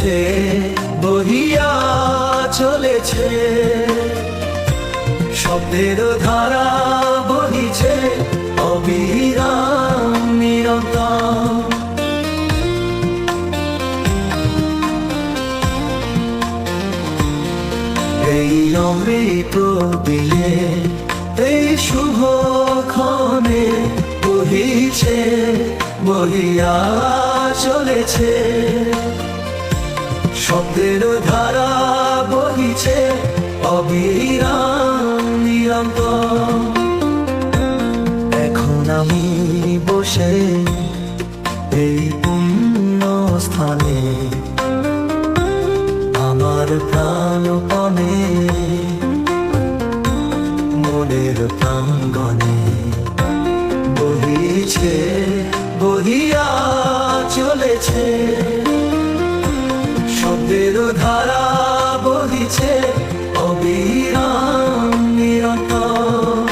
বহিছে বহিয়া চলেছে, শব্দের ধারা বহিছে অবিরাম নিরন্তর। এই অমৃত দিলে এই শুভ ক্ষণে বহিছে বহিয়া চলেছে, শব্দের ধারা বহিছে অবিরাম নিরন্তর। এখন আমি বসে এই পুণ্য স্থানে, আমার প্রাণপণে মনের প্রাঙ্গণে বহিছে বহিয়া চলেছে, শব্দের ধারা বহিছে অবিরাম নিরন্তর।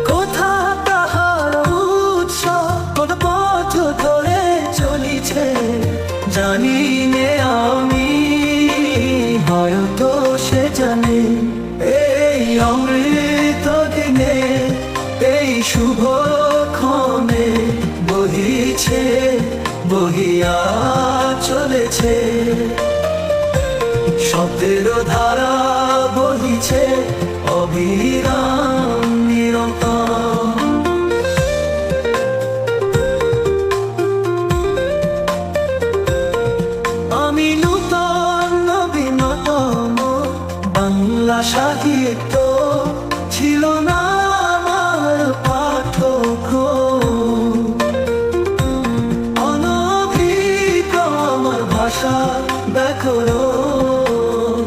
কোথা তাহার উৎস, কোন পথ ধরে চলিছে জানি নে আমি, হয়তো সে জানে। এই অমৃত দিনে এই শুভ ক্ষণে বহিছে বহিয়া চলেছে, শব্দের ধারা বহিছে অবিরাম নিরন্তর। আমি নূতন নবীনতম বাংলা সাহিত্য ছিল না আমার পাঠ্যক্রম, অনভিজ্ঞ আমার ভাষা ব্যাকরণ,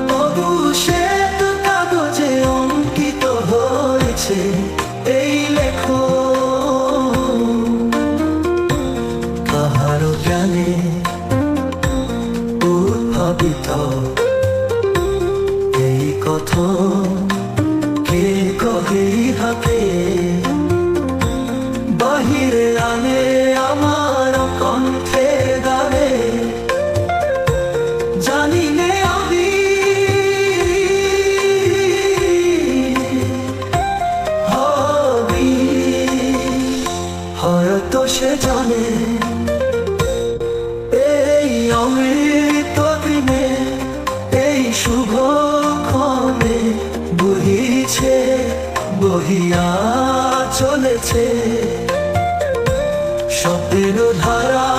তবু শ্বেত কাগজে অঙ্কিত হয়েছে এই লেখন। কাহারো জ্ঞানে উদ্ভাবিত এই কথন, কে কহে ইহাকে বাহিরে আনে আমার কণ্ঠে গানে, জানি নে আমি হবি, হয়তো সে জানে। এই অমৃত দিনে এই শুভ ক্ষণে বহিছে বহিয়া চলেছে, শব্দের ধারা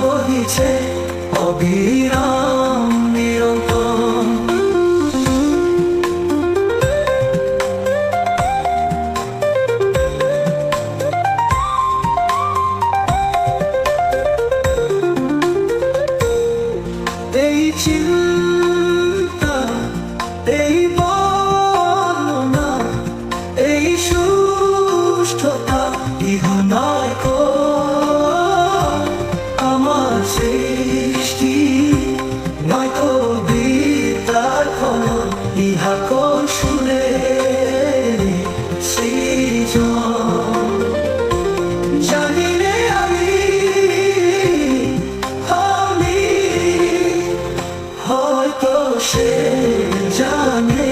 বহিছে অবিরাম নিরন্তর। এই চিন্তা, এই বর্ণনা, এই সুষ্ঠুতা ইহ নয় কো আমার সৃষ্টি, নয়তো বিদ্যার ফলন, ইহা কোন সুরে সৃজন। জানি রে আমি হয়তো সে জানে।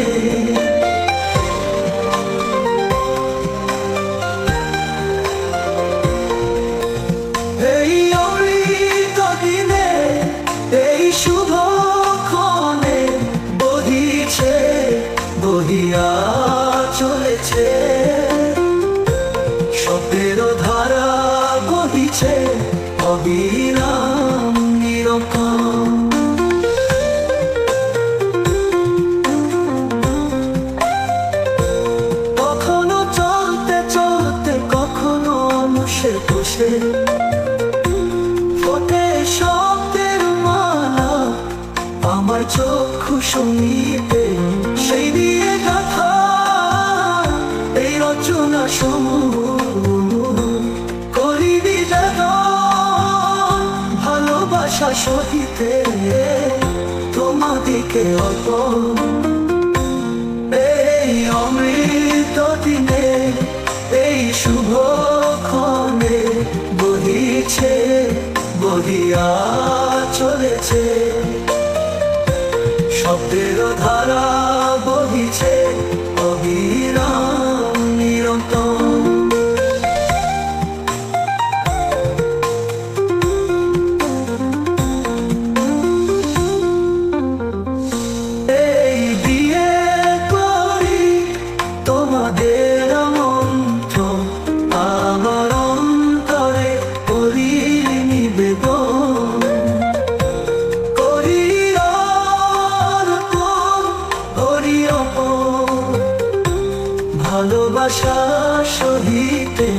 এই অমৃত দিনে এই শুভ ক্ষণে বহিছে বহিয়া চলেছে, শব্দের ধারা বহিছে অবিরাম নিরন্তর। কখনো চলতে চলতে, কখনো অনুসে বসে ফোটে শব্দের মালা আমার চক্ষু সঙ্গীতে, সেই দিয়ে গাথা এই রচনা সমূহ করি নিবেদন ভালোবাসা সহিতে তোমাদিকে অর্পণ। এই অমৃত দিনে এই শুভ ক্ষণে বহিছে বহিয়া চলেছে, শব্দের ধারা বহিছে অবিরাম নিরন্তর। এই বিয়ে করি তোমাদের আমন্ত্রণ, আমার অন্তরে করি নিবেদন, করি অর্পণ, করি অর্পণ, ভালোবাসা সহিতে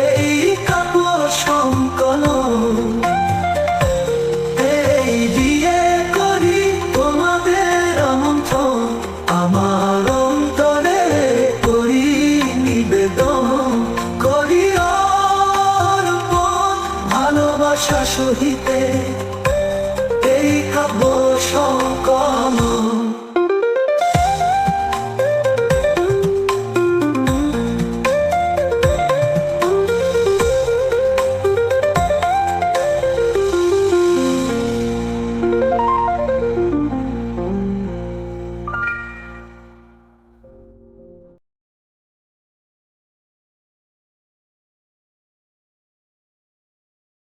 এই কাপড় সংকলন। এই বিয়ে করি তোমাদের আমন্ত্রণ, আমার অন্তরে করি নিবেদন, করি অর্পণ, ভালোবাসা সহিতে এই কাব্য সংকলন।